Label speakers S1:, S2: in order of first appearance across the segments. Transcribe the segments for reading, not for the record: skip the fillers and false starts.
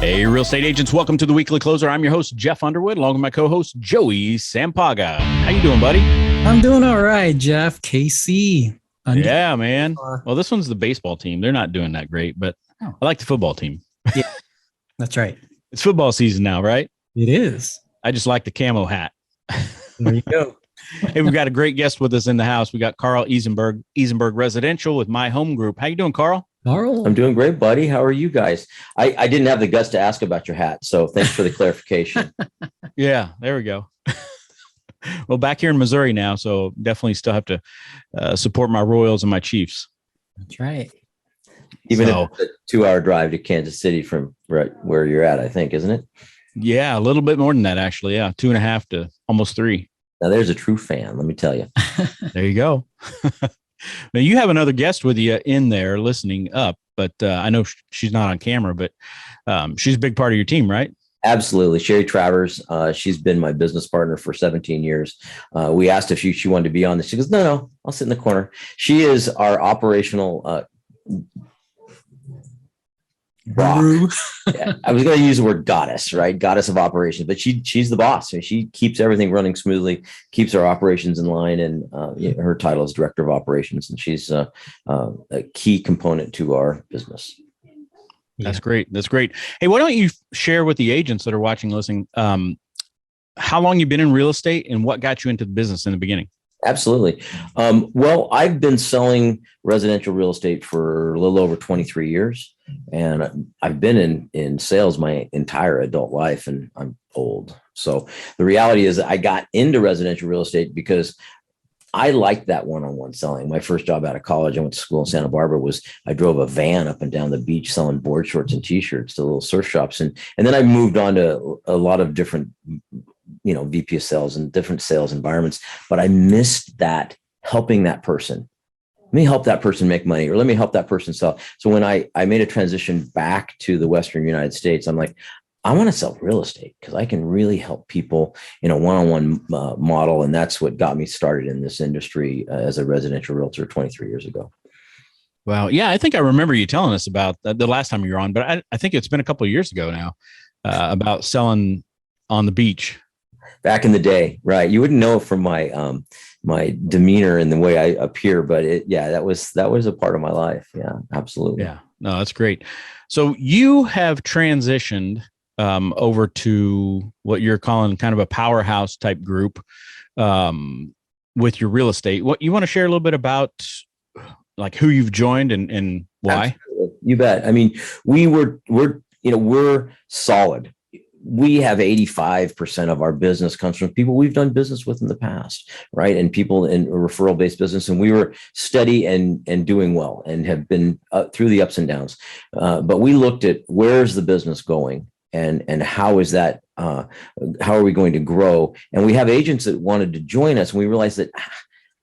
S1: Hey, real estate agents, welcome to the Weekly Closer. I'm your host, Jeff Underwood, along with my co-host, Joey Sampaga. How you doing, buddy?
S2: I'm doing all right, Jeff. KC.
S1: Yeah, man. Well, this one's the baseball team. They're not doing that great, but I like the football team.
S2: Yeah, that's right.
S1: It's football season now, right?
S2: It is.
S1: I just like the camo hat.
S2: There you go.
S1: Hey, we've got a great guest with us in the house. We got Karl Isenburg Residential with My Home Group. How you doing, Karl?
S2: Carl.
S3: I'm doing great, buddy. How are you guys? I didn't have the guts to ask about your hat, so thanks for the clarification.
S1: Yeah, there we go. Well, back here in Missouri now, so definitely still have to support my Royals and my Chiefs.
S2: That's right.
S3: Even if it's a 2-hour drive to Kansas City from right where you're at, I think, isn't it?
S1: Yeah, a little bit more than that, actually. Yeah, 2.5 to almost 3.
S3: Now, there's a true fan, let me tell you.
S1: There you go. Now, you have another guest with you in there listening up, but I know she's not on camera, but she's a big part of your team, right?
S3: Absolutely. Sherry Travers. She's been my business partner for 17 years. We asked if she wanted to be on this. She goes, no, I'll sit in the corner. She is our operational rock. Yeah, I was going to use the word goddess, right? Goddess of operations, but she's the boss. And she keeps everything running smoothly, keeps our operations in line. And her title is director of operations. And she's a key component to our business.
S1: That's great. That's great. Hey, why don't you share with the agents that are watching, listening, how long you've been in real estate and what got you into the business in the beginning?
S3: Absolutely. Well, I've been selling residential real estate for a little over 23 years, and I've been in sales my entire adult life, and I'm old. So the reality is I got into residential real estate because I liked that one-on-one selling. My first job out of college, I went to school in Santa Barbara, I drove a van up and down the beach selling board shorts and t-shirts to little surf shops. And then I moved on to a lot of different VP of sales and different sales environments, but I missed that helping that person. Let me help that person make money, or let me help that person sell. So when I made a transition back to the Western United States, I'm like, I want to sell real estate because I can really help people in a one-on-one model. And that's what got me started in this industry as a residential realtor 23 years ago.
S1: Wow. Yeah, I think I remember you telling us about the last time you were on, but I think it's been a couple of years ago now about selling on the beach.
S3: Back in the day, right? You wouldn't know it from my my demeanor and the way I appear, but that was a part of my life. Yeah, absolutely.
S1: Yeah, no, that's great. So you have transitioned over to what you're calling kind of a powerhouse type group with your real estate. What you want to share a little bit about, like who you've joined and why?
S3: Absolutely. You bet. I mean, we're solid. We have 85% of our business comes from people we've done business with in the past, right? And people in referral-based business. And we were steady and doing well and have been through the ups and downs. But we looked at where's the business going and how is that, how are we going to grow? And we have agents that wanted to join us. And we realized that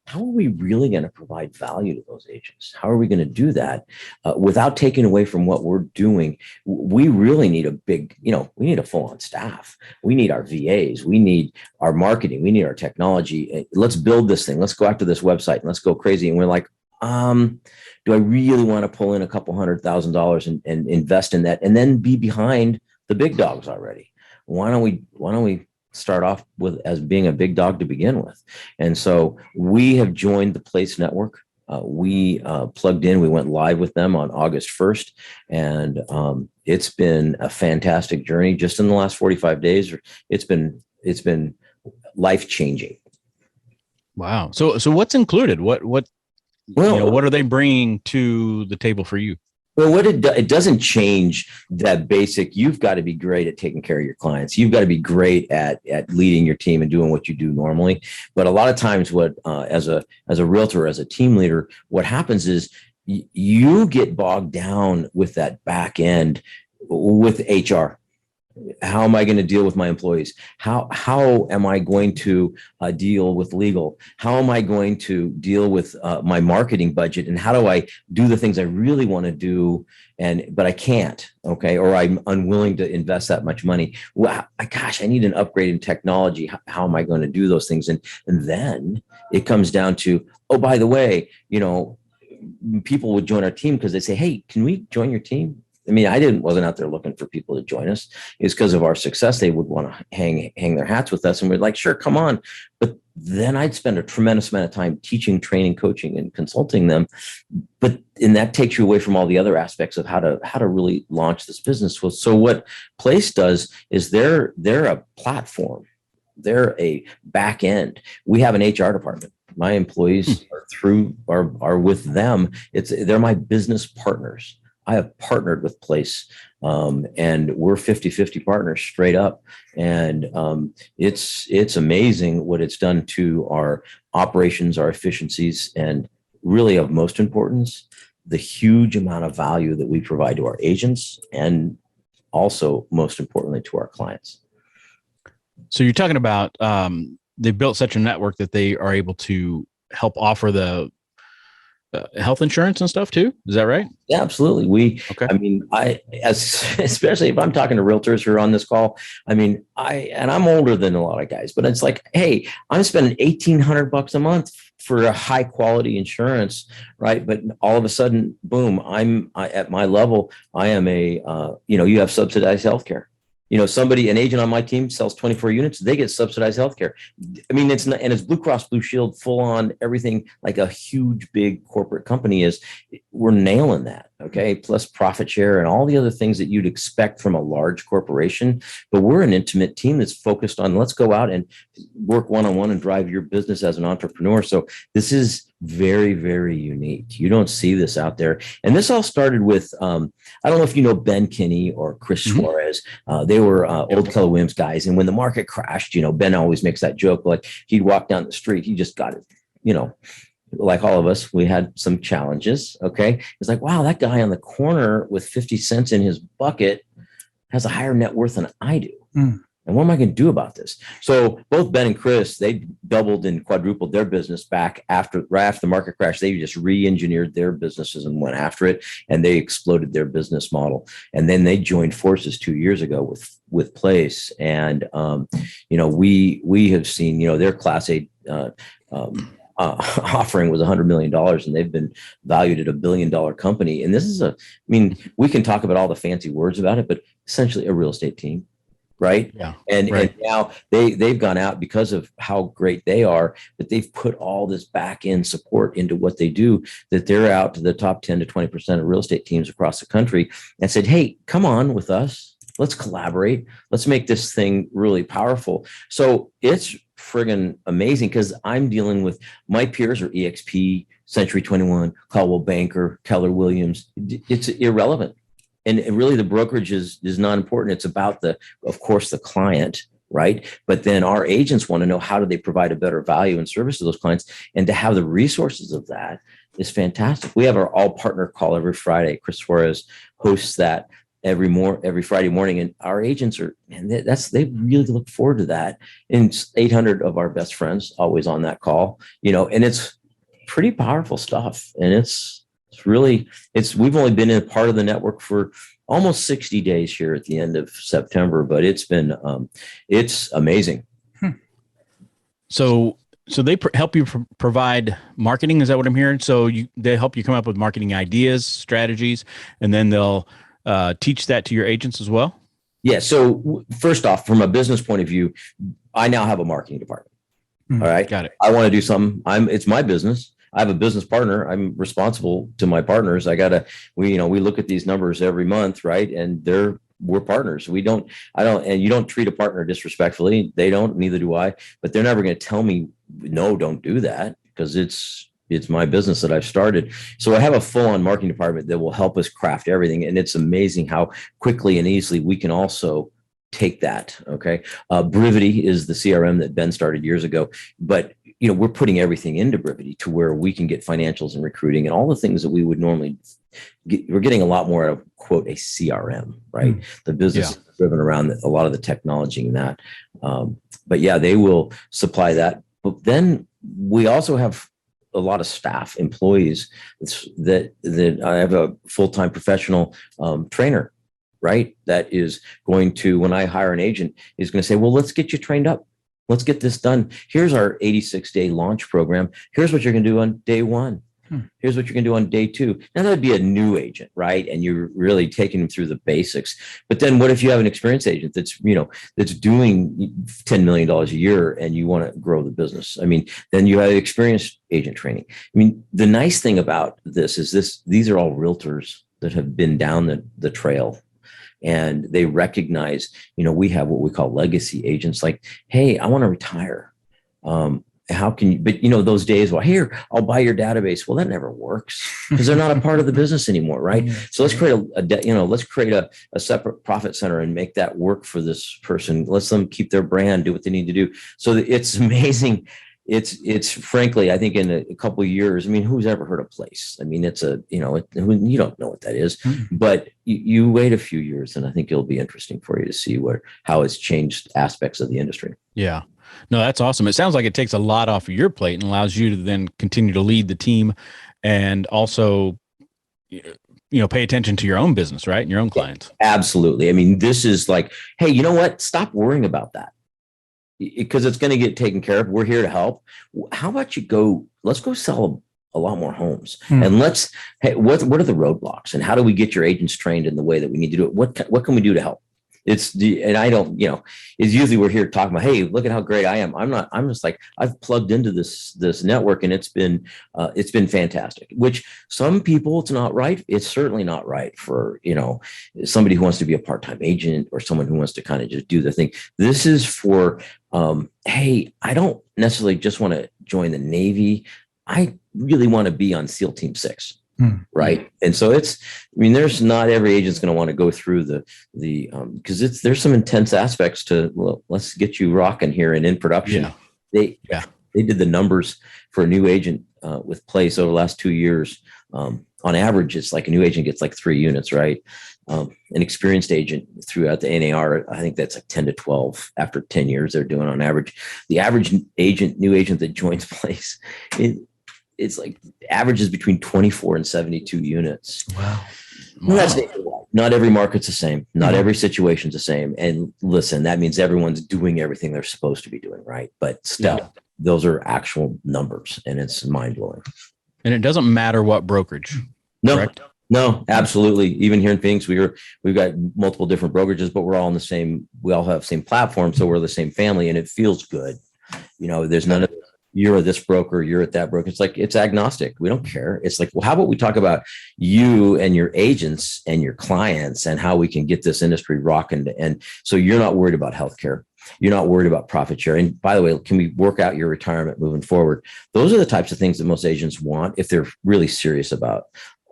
S3: how are we really going to provide value to those agents? How are we going to do that without taking away from what we're doing? We really need we need a full-on staff. We need our VAs. We need our marketing. We need our technology. Let's build this thing. Let's go after this website and let's go crazy. And we're like, do I really want to pull in a couple $100,000 and invest in that and then be behind the big dogs already? Why don't we start off with as being a big dog to begin with? And so we have joined the Place Network. We plugged in, we went live with them on August 1st. And it's been a fantastic journey. Just in the last 45 days, it's been life-changing.
S1: Wow. So what's included? What are they bringing to the table for you?
S3: Well, it doesn't change that basic. You've got to be great at taking care of your clients. You've got to be great at leading your team and doing what you do normally. But a lot of times, as a realtor, as a team leader, what happens is you get bogged down with that back end with HR. How am I going to deal with my employees? How am I going to deal with legal? How am I going to deal with my marketing budget? And how do I do the things I really want to do, but I can't, okay? Or I'm unwilling to invest that much money. Well, gosh, I need an upgrade in technology. How am I going to do those things? And then it comes down to, oh, by the way, people would join our team because they say, hey, can we join your team? I mean, wasn't out there looking for people to join us. It's because of our success. They would want to hang their hats with us. And we're like, sure, come on. But then I'd spend a tremendous amount of time teaching, training, coaching, and consulting them. And that takes you away from all the other aspects of how to really launch this business. Well, so what Place does is they're a platform. They're a back end. We have an HR department. My employees are with them. They're my business partners. I have partnered with Place, and we're 50-50 partners straight up. And it's amazing what it's done to our operations, our efficiencies, and really of most importance, the huge amount of value that we provide to our agents and also most importantly to our clients.
S1: So you're talking about they built such a network that they are able to help offer the health insurance and stuff too. Is that right?
S3: Yeah, absolutely.
S1: Okay.
S3: I mean, especially if I'm talking to realtors who are on this call, I mean, I'm older than a lot of guys, but it's like, hey, I'm spending $1,800 a month for a high quality insurance, right? But all of a sudden, boom, at my level, I am you have subsidized healthcare. An agent on my team sells 24 units, they get subsidized healthcare. I mean, it's Blue Cross Blue Shield, full on everything like a huge, big corporate company is. We're nailing that. Okay. Plus profit share and all the other things that you'd expect from a large corporation. But we're an intimate team that's focused on let's go out and work one-on-one and drive your business as an entrepreneur. So this is very, very unique. You don't see this out there. And this all started with, I don't know if you know Ben Kinney or Chris Suarez. They were old Keller Williams guys. And when the market crashed, Ben always makes that joke, like he'd walk down the street. He just got it, like all of us, we had some challenges. Okay. It's like, wow, that guy on the corner with 50 cents in his bucket has a higher net worth than I do. And what am I going to do about this? So both Ben and Chris, they doubled and quadrupled their business back right after the market crash. They just re-engineered their businesses and went after it, and they exploded their business model. And then they joined forces 2 years ago with Place. And we have seen their Class A offering was $100 million, and they've been valued at $1 billion company. And this is we can talk about all the fancy words about it, but essentially a real estate team. Right.
S1: Yeah.
S3: And now they've gone out because of how great they are, that they've put all this back end support into what they do, that they're out to the top 10 to 20% of real estate teams across the country and said, hey, come on with us. Let's collaborate. Let's make this thing really powerful. So it's friggin' amazing because I'm dealing with my peers are EXP, Century 21, Caldwell Banker, Keller Williams. It's irrelevant. And really, the brokerage is not important. It's about of course, the client, right? But then our agents want to know how do they provide a better value and service to those clients, and to have the resources of that is fantastic. We have our all partner call every Friday. Chris Suarez hosts that every Friday morning, and our agents they really look forward to that. And 800 of our best friends always on that call, and it's pretty powerful stuff. And we've only been a part of the network for almost 60 days here at the end of September, but it's been, it's amazing.
S1: So they help you provide marketing. Is that what I'm hearing? So they help you come up with marketing ideas, strategies, and then they'll teach that to your agents as well?
S3: Yeah. So first off, from a business point of view, I now have a marketing department. All right.
S1: Got it.
S3: I want to do something. It's my business. I have a business partner. I'm responsible to my partners. We look at these numbers every month, right? And we're partners. And you don't treat a partner disrespectfully. They don't, neither do I, but they're never going to tell me, no, don't do that, because it's my business that I've started. So I have a full-on marketing department that will help us craft everything. And it's amazing how quickly and easily we can also take that. Okay. Brivity is the CRM that Ben started years ago, but we're putting everything into Brivity to where we can get financials and recruiting and all the things that we would normally get. We're getting a lot more out of, quote, a CRM, right? The business is driven around a lot of the technology and that. But yeah, they will supply that. But then we also have a lot of staff, employees that I have a full-time professional trainer, right? That is going to, when I hire an agent, is going to say, well, let's get you trained up. Let's get this done. Here's our 86-day launch program. Here's what you're going to do on day one. Here's what you're going to do on day 2. Now that'd be a new agent, right? And you're really taking them through the basics. But then what if you have an experienced agent that's doing $10 million a year and you want to grow the business? I mean, then you have experienced agent training. I mean, the nice thing about this is these are all realtors that have been down the trail. And they recognize, we have what we call legacy agents, like, hey, I want to retire. How can you, but those days, well, here, I'll buy your database. Well, that never works because they're not a part of the business anymore. Right. So let's create let's create a separate profit center and make that work for this person. Let them keep their brand, do what they need to do. So it's amazing. It's frankly, I think in a couple of years, I mean, who's ever heard of Place? I mean, it's you don't know what that is, but you wait a few years and I think it'll be interesting for you to see how it's changed aspects of the industry.
S1: Yeah. No, that's awesome. It sounds like it takes a lot off of your plate and allows you to then continue to lead the team and also, pay attention to your own business, right? And your own clients.
S3: Absolutely. I mean, this is like, hey, you know what? Stop worrying about that because it's going to get taken care of. We're here to help. How about let's go sell a lot more homes and what are the roadblocks and how do we get your agents trained in the way that we need to do it? What can we do to help? It's usually we're here talking about, hey, look at how great I am. I'm just like, I've plugged into this network and it's been fantastic, which some people it's not right. It's certainly not right for, somebody who wants to be a part-time agent or someone who wants to kind of just do the thing. This is for, hey, I don't necessarily just want to join the Navy. I really want to be on SEAL Team 6. Right. And so there's not every agent's going to want to go through because there's some intense aspects to, well, let's get you rocking here and in production. Yeah. They did the numbers for a new agent with Place over the last 2 years. On average, it's like a new agent gets like 3 units, right? An experienced agent throughout the NAR, I think that's like 10 to 12 after 10 years they're doing on average. The average new agent that joins Place, it's like averages between 24 and 72 units.
S2: Wow.
S3: Well, that's not every market's the same. Not every situation's the same. And listen, that means everyone's doing everything they're supposed to be doing, right? But still, those are actual numbers and it's mind blowing. And
S1: it doesn't matter what brokerage.
S3: No,
S1: correct?
S3: No, absolutely. Even here in Phoenix, we've got multiple different brokerages, but we're all on the same, we all have the same platform. So we're the same family and it feels good. There's none of you're at this broker, you're at that broker. It's like, it's agnostic. We don't care. It's like, well, how about we talk about you and your agents and your clients and how we can get this industry rocking. And so you're not worried about healthcare. You're not worried about profit share. And by the way, can we work out your retirement moving forward? Those are the types of things that most agents want if they're really serious about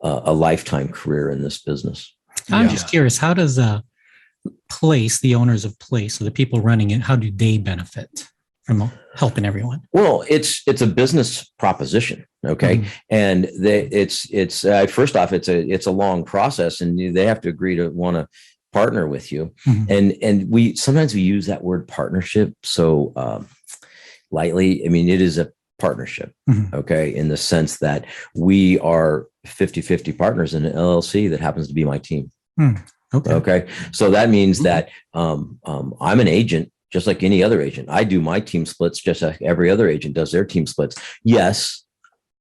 S3: a lifetime career in this business.
S2: I'm just curious, how does Place, the owners of Place, or the people running it, how do they benefit from helping everyone?
S3: Well, it's a business proposition. Okay. And it's first off, it's a long process and they have to agree to want to partner with you. And we sometimes use that word partnership so lightly. I mean, it is a partnership. Okay. In the sense that we are 50-50 partners in an LLC that happens to be my team. Okay. So that means that I'm an agent just like any other agent. I do my team splits just like every other agent does their team splits. Yes,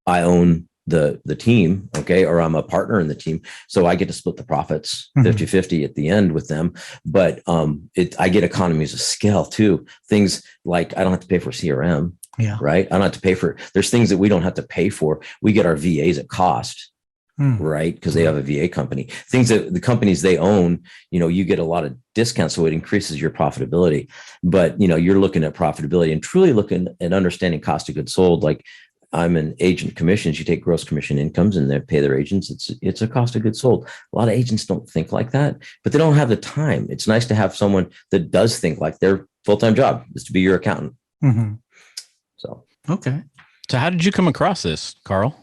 S3: I own the team, okay, or I'm a partner in the team. So I get to split the profits 50-50 at the end with them. But I get economies of scale too. Things like I don't have to pay for CRM, right? I don't have to pay for, there's things that we don't have to pay for. We get our VAs at cost. Right. Because they have a VA company, things that the companies they own, you get a lot of discounts. So it increases your profitability, but you're looking at profitability and truly looking at understanding cost of goods sold. Like I'm an agent commissions. You take gross commission incomes and they pay their agents. It's a cost of goods sold. A lot of agents don't think like that, but they don't have the time. It's nice to have someone that does think like their full-time job is to be your accountant. So,
S2: okay.
S1: So how did you come across this, Karl?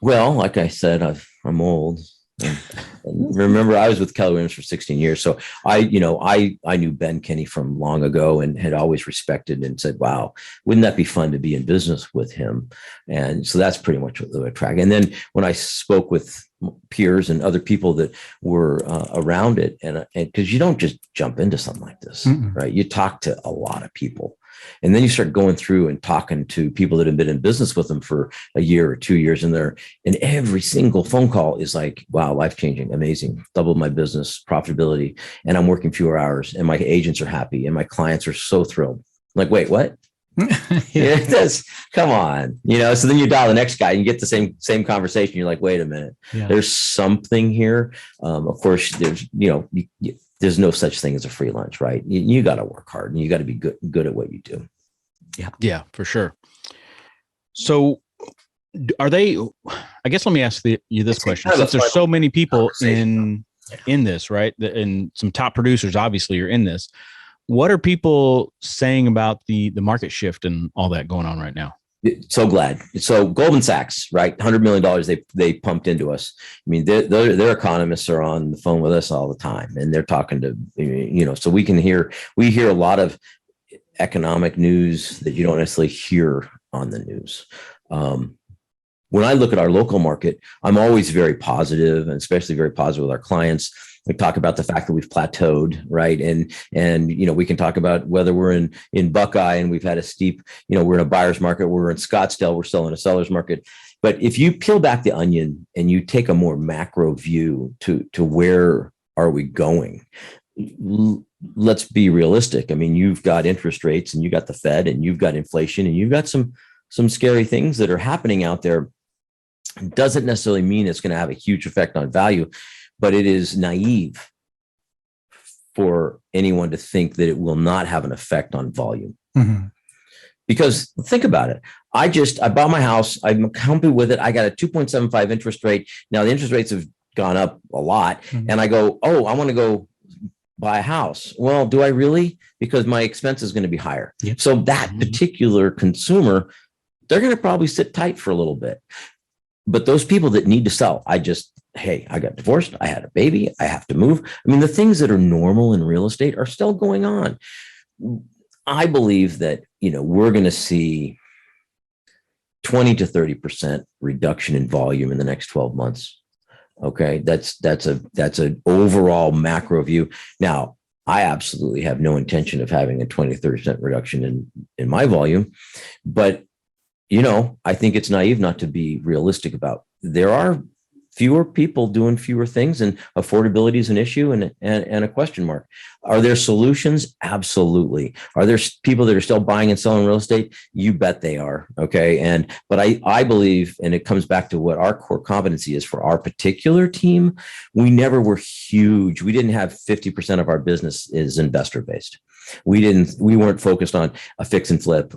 S3: Well, like I said, I'm old. And remember, I was with Keller Williams for 16 years. So I knew Ben Kinney from long ago and had always respected and said, wow, wouldn't that be fun to be in business with him? And so that's pretty much what the attract. And then when I spoke with peers and other people that were around it, and because you don't just jump into something like this, right? You talk to a lot of people. And then you start going through and talking to people that have been in business with them for a year or 2 years, and every single phone call is like, wow, life-changing, amazing, doubled my business profitability, and I'm working fewer hours, and my agents are happy, and my clients are so thrilled. I'm like, wait, what? Yeah, come on, so then you dial the next guy and you get the same conversation. You're like, wait a minute, there's something here. Of course, there's no such thing as a free lunch, right? You got to work hard and you got to be good at what you do.
S1: Yeah, for sure. So are they, I guess, let me ask you this question, since there's so many people in this, right? And some top producers obviously are in this. What are people saying about the market shift and all that going on right now?
S3: So glad. So Goldman Sachs, right? $100 million they pumped into us. I mean, their economists are on the phone with us all the time, and they're talking to, so we hear a lot of economic news that you don't necessarily hear on the news. When I look at our local market, I'm always very positive, and especially very positive with our clients. We talk about the fact that we've plateaued, right? And we can talk about whether we're in Buckeye and we've had a steep, we're in a buyer's market, we're in Scottsdale, we're still in a seller's market. But if you peel back the onion and you take a more macro view to where are we going, let's be realistic. I mean, you've got interest rates, and you got the Fed, and you've got inflation, and you've got some scary things that are happening out there. It doesn't necessarily mean it's going to have a huge effect on value, but it is naive for anyone to think that it will not have an effect on volume.
S2: Mm-hmm.
S3: Because think about it. I bought my house. I'm happy with it. I got a 2.75 interest rate. Now the interest rates have gone up a lot. Mm-hmm. And I go, I want to go buy a house. Well, do I really? Because my expense is going to be higher. Yep. So that particular consumer, they're going to probably sit tight for a little bit. But those people that need to sell, hey, I got divorced, I had a baby, I have to move. I mean, the things that are normal in real estate are still going on. I believe that, we're going to see 20 to 30% reduction in volume in the next 12 months. Okay. That's an overall macro view. Now, I absolutely have no intention of having a 20 to 30% reduction in my volume, but I think it's naive not to be realistic about. There are fewer people doing fewer things, and affordability is an issue and a question mark. Are there solutions? Absolutely. Are there people that are still buying and selling real estate? You bet they are. Okay. But I believe, and it comes back to what our core competency is for our particular team. We never were huge. We didn't have 50% of our business is investor based. We weren't focused on a fix and flip.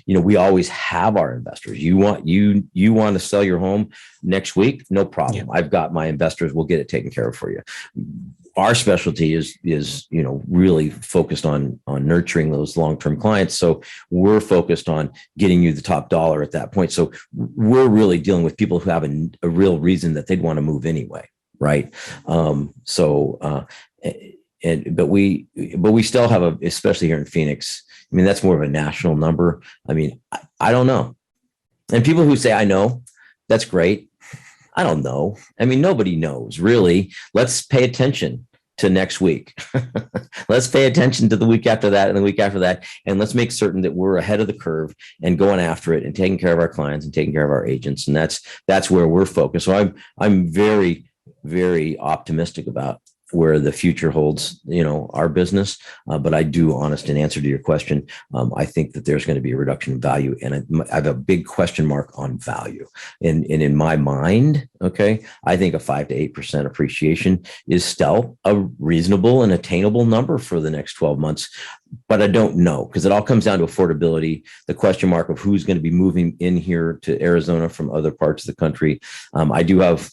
S3: We always have our investors. You want to sell your home next week? No problem. Yeah. I've got my investors. We'll get it taken care of for you. Our specialty is really focused on nurturing those long-term clients. So we're focused on getting you the top dollar at that point. So we're really dealing with people who have a real reason that they'd want to move anyway. Right. But we still have especially here in Phoenix. I mean, that's more of a national number. I mean, I don't know. And people who say, I know, that's great. I don't know. I mean, nobody knows really. Let's pay attention to next week. Let's pay attention to the week after that and the week after that. And let's make certain that we're ahead of the curve and going after it and taking care of our clients and taking care of our agents. And that's where we're focused. So I'm very, very optimistic about where the future holds, our business. But I do, honest in answer to your question, I think that there's going to be a reduction in value. And I have a big question mark on value. And in my mind, okay, I think a 5 to 8% appreciation is still a reasonable and attainable number for the next 12 months. But I don't know, because it all comes down to affordability, the question mark of who's going to be moving in here to Arizona from other parts of the country. I do have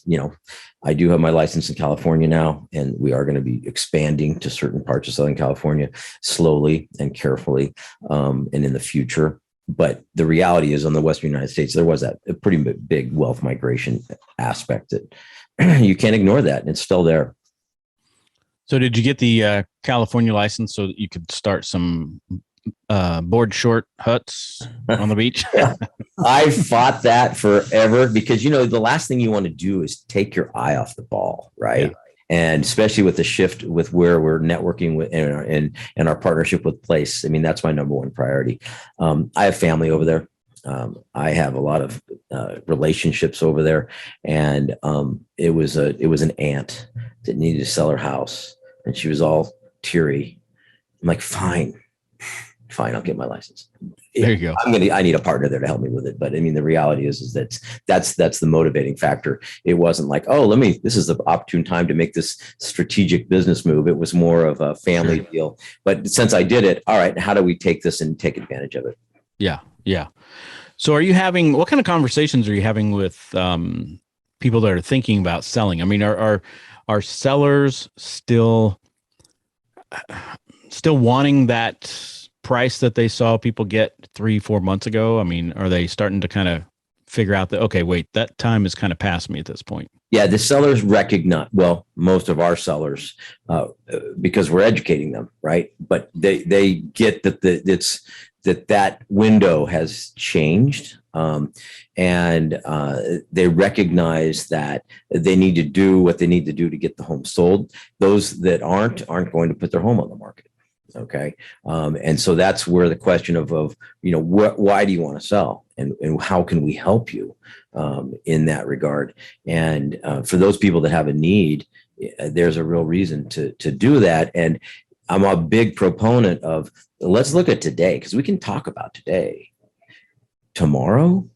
S3: my license in California now, and we are going to be expanding to certain parts of Southern California slowly and carefully, and in the future. But the reality is, on the Western United States, there was a pretty big wealth migration aspect that you can't ignore that, and it's still there.
S1: So did you get the California license so that you could start some board short huts on the beach?
S3: I fought that forever because, the last thing you want to do is take your eye off the ball, right? And especially with the shift with where we're networking with and our partnership with Place. I mean, that's my number one priority. I have family over there. I have a lot of relationships over there, and it was an aunt that needed to sell her house, and she was all teary. I'm like, fine, I'll get my license.
S1: There you go.
S3: I need a partner there to help me with it. But I mean, the reality is that's the motivating factor. It wasn't like, oh, this is the opportune time to make this strategic business move. It was more of a family deal. But since I did it, all right, how do we take this and take advantage of it?
S1: Yeah. Yeah. So what kind of conversations are you having with people that are thinking about selling? I mean, are sellers still wanting that price that they saw people get 3-4 months ago? I mean, are they starting to kind of figure out that, okay, wait, that time is kind of past me at this point?
S3: Yeah, the sellers recognize, well, most of our sellers, because we're educating them, right? But they get that that window has changed, and they recognize that they need to do what they need to do to get the home sold. Those that aren't going to put their home on the market. Okay. And so that's where the question of why do you want to sell, and how can we help you in that regard? And for those people that have a need, there's a real reason to do that. And I'm a big proponent of, let's look at today, because we can talk about today. Tomorrow,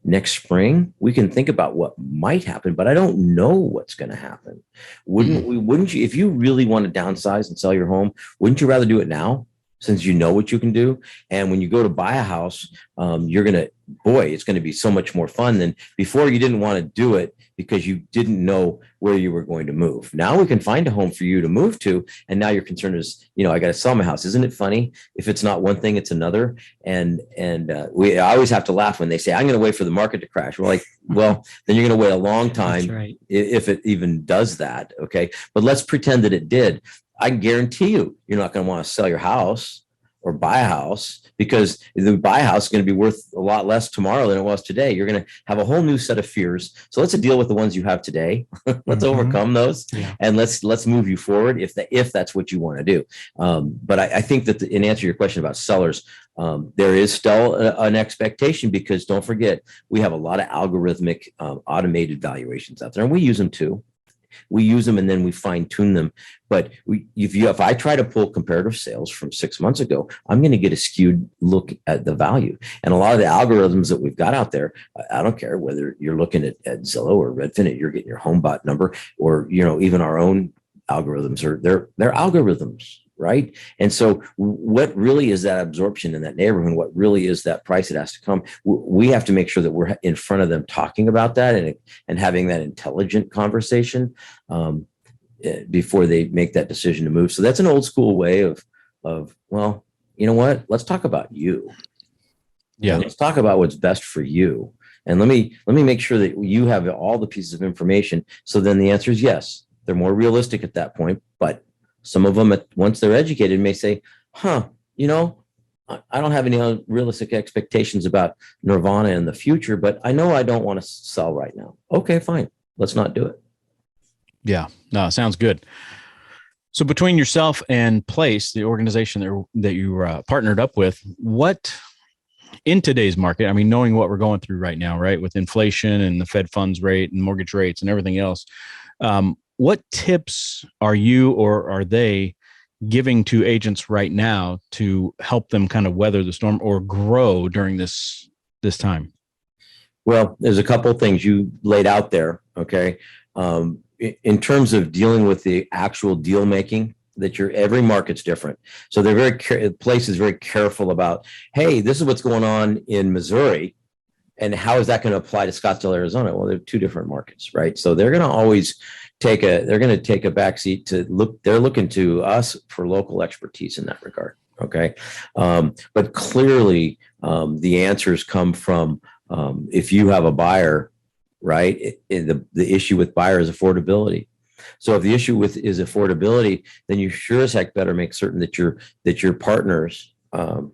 S3: next spring, we can think about what might happen, but I don't know what's going to happen. Wouldn't you, if you really want to downsize and sell your home, wouldn't you rather do it now, since you know what you can do? And when you go to buy a house, it's going to be so much more fun than before. You didn't want to do it because you didn't know where you were going to move. Now we can find a home for you to move to. And now your concern is, I got to sell my house. Isn't it funny? If it's not one thing, it's another. And I always have to laugh when they say, I'm going to wait for the market to crash. We're like, well, then you're going to wait a long time. That's right. If it even does that. Okay. But let's pretend that it did. I guarantee you're not going to want to sell your house or buy a house, because the buy house is going to be worth a lot less tomorrow than it was today. You're going to have a whole new set of fears. So let's deal with the ones you have today. Let's overcome those, and let's move you forward if that's what you want to do. But I think that in answer to your question about sellers, there is still an expectation, because don't forget, we have a lot of algorithmic automated valuations out there, and we use them too. We use them and then we fine tune them. But if I try to pull comparative sales from 6 months ago, I'm going to get a skewed look at the value. And a lot of the algorithms that we've got out there, I don't care whether you're looking at Zillow or Redfin, you're getting your HomeBot number, or even our own algorithms, or they're algorithms. Right. And so what really is that absorption in that neighborhood? What really is that price that has to come? We have to make sure that we're in front of them talking about that and having that intelligent conversation before they make that decision to move. So that's an old school way of, well, you know what? Let's talk about you. Yeah. Let's talk about what's best for you. And let me make sure that you have all the pieces of information. So then the answer is yes. They're more realistic at that point, but some of them, once they're educated, may say, I don't have any realistic expectations about nirvana in the future, but I know I don't want to sell right now. Okay, fine. Let's not do it.
S1: Yeah, no, sounds good. So between yourself and Place, the organization that you partnered up with, what in today's market, I mean, knowing what we're going through right now, right, with inflation and the Fed funds rate and mortgage rates and everything else, what tips are you or are they giving to agents right now to help them kind of weather the storm or grow during this time?
S3: Well, there's a couple of things you laid out there. Okay. In terms of dealing with the actual deal making, that every market's different. So Place is very careful about, hey, this is what's going on in Missouri, and how is that going to apply to Scottsdale, Arizona? Well, they're two different markets, right? So they're going to always take a backseat to look. They're looking to us for local expertise in that regard. Okay. But clearly the answers come from, if you have a buyer, right? The issue with buyer is affordability. So if the issue is affordability, then you sure as heck better make certain that your partners,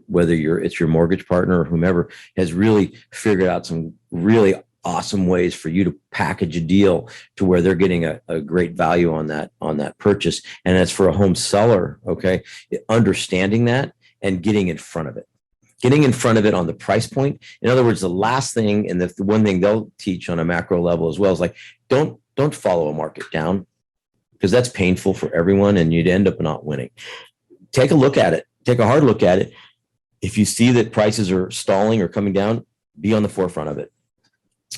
S3: whether it's your mortgage partner or whomever, has really figured out some really awesome ways for you to package a deal to where they're getting a great value on that purchase. And as for a home seller, okay, understanding that and getting in front of it. Getting in front of it on the price point. In other words, the last thing, and the one thing they'll teach on a macro level as well is like, don't follow a market down, because that's painful for everyone and you'd end up not winning. Take a look at it. Take a hard look at it. If you see that prices are stalling or coming down, be on the forefront of it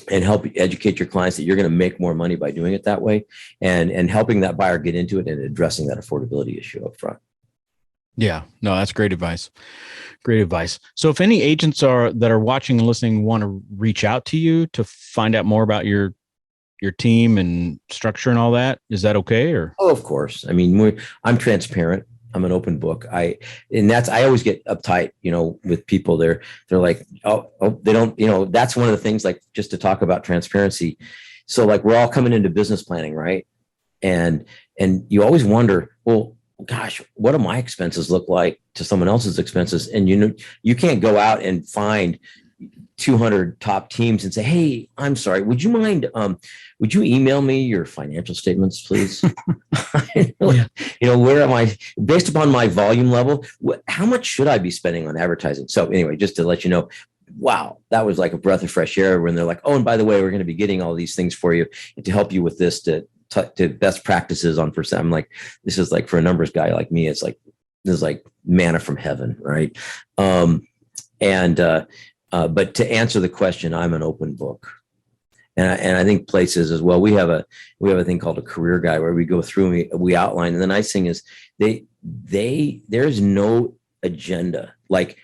S3: and help educate your clients that you're going to make more money by doing it that way, and helping that buyer get into it and addressing that affordability issue up front.
S1: Yeah, no, that's great advice. Great advice. So if any agents that are watching and listening want to reach out to you to find out more about your team and structure and all that, is that okay? Or
S3: oh, of course. I mean, I'm transparent. I'm an open book. I always get uptight, with people. They're like, oh, they don't, that's one of the things, like, just to talk about transparency. So like, we're all coming into business planning, right? And you always wonder, well, gosh, what do my expenses look like to someone else's expenses? And you can't go out and find 200 top teams and say, hey, I'm sorry, would you mind, would you email me your financial statements, please?
S2: Yeah.
S3: Where am I, based upon my volume level, how much should I be spending on advertising? So anyway, just to let you know, wow, that was like a breath of fresh air when they're like, oh, and by the way, we're going to be getting all these things for you to help you with this, to best practices on percent. I'm like, this is like, for a numbers guy like me, it's like, this is like manna from heaven, right? But to answer the question, I'm an open book. And I think places as well, we have a thing called a career guide where we go through and we outline. And the nice thing is there's no agenda. Like,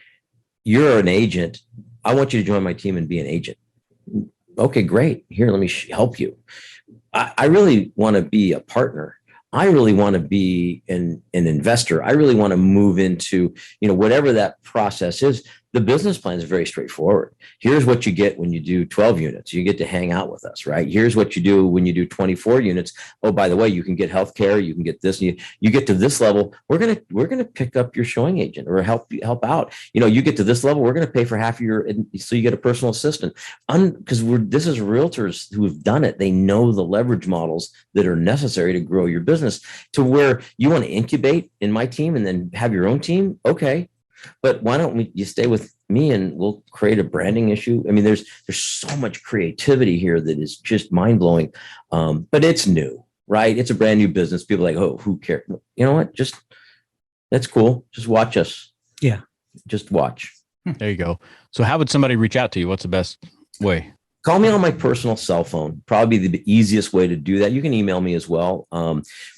S3: you're an agent. I want you to join my team and be an agent. Okay, great. Here, let me help you. I really want to be a partner. I really want to be an investor. I really want to move into, whatever that process is. The business plan is very straightforward. Here's what you get when you do 12 units. You get to hang out with us, right? Here's what you do when you do 24 units. Oh, by the way, you can get healthcare. You can get this. You get to this level. We're gonna pick up your showing agent or help out. You get to this level. We're gonna pay for half of so you get a personal assistant. Because this is realtors who have done it. They know the leverage models that are necessary to grow your business to where you want to incubate in my team and then have your own team. Okay. But why don't you stay with me and we'll create a branding issue? I mean, there's so much creativity here that is just mind blowing. But it's new, right? It's a brand new business. People are like, oh, who cares? You know what? That's cool. Just watch us.
S2: Yeah.
S3: Just watch.
S1: there you go. So how would somebody reach out to you? What's the best way?
S3: Call me on my personal cell phone. Probably the easiest way to do that. You can email me as well.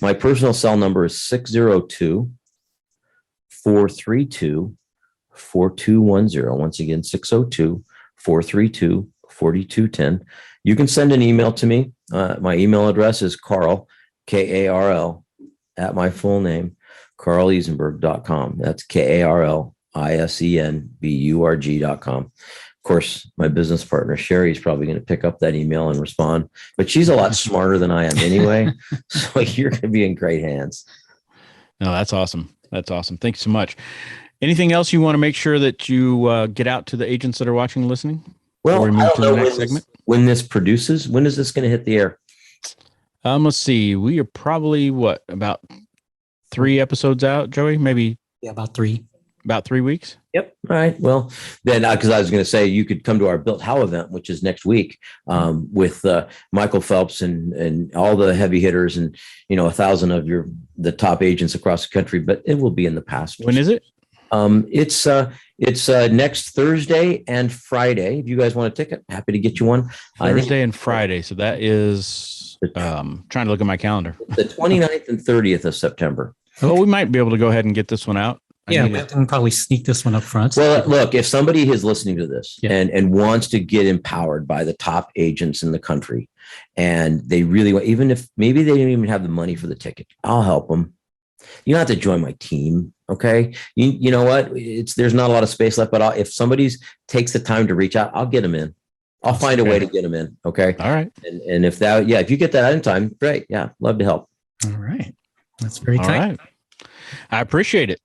S3: My personal cell number is 602-432-4210. Once again, 602-432-4210. You can send an email to me. My email address is Karl, Karl, at my full name, KarlIsenburg.com. That's KarlIsenburg.com. Of course, my business partner, Sherry, is probably going to pick up that email and respond, but she's a lot smarter than I am anyway. So you're going to be in great hands.
S1: No, that's awesome. That's awesome. Thanks so much. Anything else you want to make sure that you get out to the agents that are watching and listening?
S3: Well,
S1: we move to the next segment.
S3: When this produces, when is this going to hit the air?
S1: Let's see. We are probably about 3 episodes out, Joey? Maybe
S2: about 3.
S1: About 3 weeks.
S3: Yep. All right. Well, then, because I was going to say you could come to our Built How event, which is next week, with Michael Phelps and all the heavy hitters and 1,000 of the top agents across the country. But it will be in the past.
S1: When is it?
S3: It's next Thursday and Friday. If you guys want a ticket, happy to get you one.
S1: Thursday and Friday. So that is trying to look at my calendar.
S3: The 29th and 30th of September.
S1: Well, we might be able to go ahead and get this one out.
S2: Yeah, we can probably sneak this one up front.
S3: Well, look, if somebody is listening to this and wants to get empowered by the top agents in the country, and they really want, even if maybe they didn't even have the money for the ticket, I'll help them. You don't have to join my team. Okay. You know what? There's not a lot of space left, but if somebody takes the time to reach out, I'll get them in. I'll find a way to get them in. Okay.
S1: All right.
S3: And if you get that in time, great. Yeah. Love to help.
S2: All right. That's very kind.
S1: Right. I appreciate it.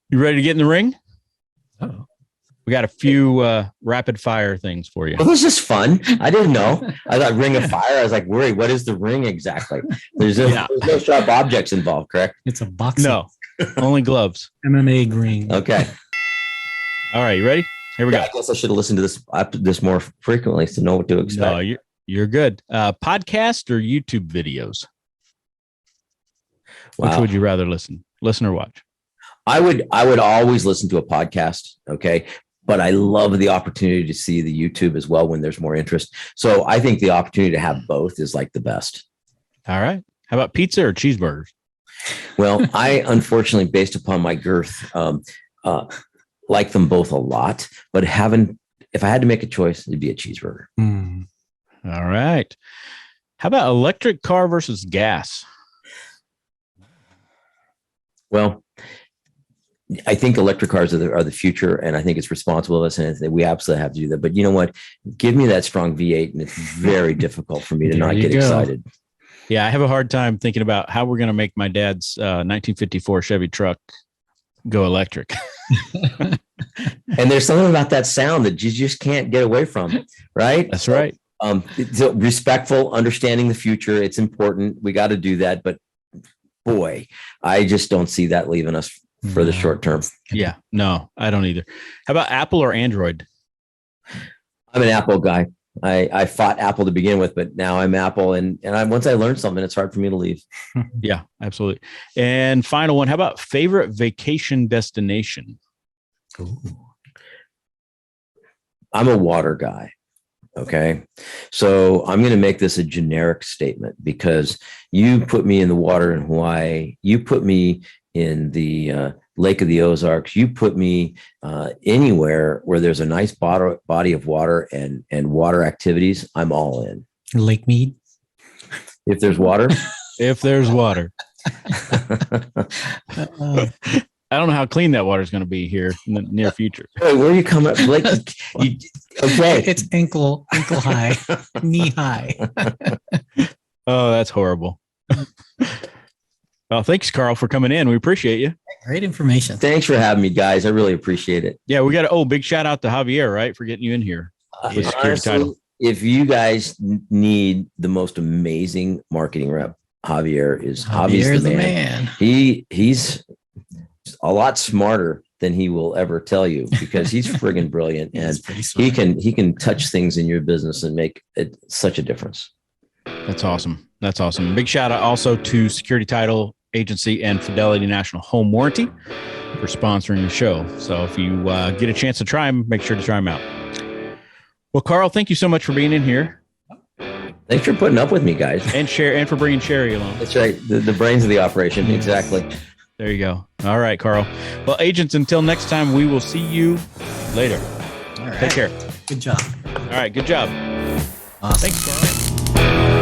S1: You ready to get in the ring?
S2: Oh,
S1: We got a few rapid fire things for you.
S3: Well, this is fun. I didn't know. I thought ring of fire. I was like, worried. What is the ring exactly? There's no sharp objects involved, correct?
S2: It's a boxing
S1: No, only gloves.
S2: MMA ring.
S3: Okay.
S1: All right, you ready? Here we go.
S3: I guess I should have listened to this more frequently to know what to expect.
S1: No, you're good. Podcast or YouTube videos?
S3: Wow.
S1: Which would you rather listen or watch?
S3: I would always listen to a podcast. Okay. But I love the opportunity to see the YouTube as well when there's more interest. So I think the opportunity to have both is like the best.
S1: All right. How about pizza or cheeseburgers?
S3: Well, I unfortunately, based upon my girth, like them both a lot. But if I had to make a choice, it'd be a cheeseburger.
S1: All right. How about electric car versus gas?
S3: Well, I think electric cars are the future, and I think it's responsible of us, and we absolutely have to do that. But you know what? Give me that strong V8, and it's very difficult for me to not get excited.
S1: Yeah, I have a hard time thinking about how we're going to make my dad's 1954 Chevy truck go electric.
S3: And there's something about that sound that you just can't get away from, right?
S1: That's right.
S3: So respectful, understanding the future. It's important. We got to do that. But boy, I just don't see that leaving us for the short term.
S1: Yeah, no, I don't either. How about Apple or Android?
S3: I'm an Apple guy. I fought Apple to begin with, but now I'm Apple. And once I learn something, it's hard for me to leave.
S1: Yeah, absolutely. And final one, how about favorite vacation destination?
S2: Ooh.
S3: I'm a water guy. Okay. So I'm going to make this a generic statement because you put me in the water in Hawaii. You put me in the Lake of the Ozarks. You put me anywhere where there's a nice body of water and water activities. I'm all in.
S2: Lake Mead.
S3: If there's water.
S1: If there's water. I don't know how clean that water is going to be here in the near future.
S3: Hey, where you come up? Like, okay.
S2: It's ankle high, knee high.
S1: Oh, that's horrible. Well, thanks, Karl, for coming in. We appreciate you.
S2: Great information.
S3: Thanks for having me, guys. I really appreciate it.
S1: Yeah, we got big shout out to Javier, right, for getting you in here. With security title.
S3: If you guys need the most amazing marketing rep, Javier's the man. He's a lot smarter than he will ever tell you because he's friggin' brilliant and he can touch things in your business and make it such a difference. That's awesome. Big shout out also to Security Title Agency and Fidelity National Home Warranty for sponsoring the show. So if you get a chance to try them, make sure to try them out. Well, Karl, thank you so much for being in here. Thanks for putting up with me, guys. And for bringing Sherry along. That's right. The brains of the operation. Exactly. There you go. All right, Karl. Well, agents, until next time, we will see you later. All right. Take care. Good job. All right. Good job. Awesome. Thanks, Karl.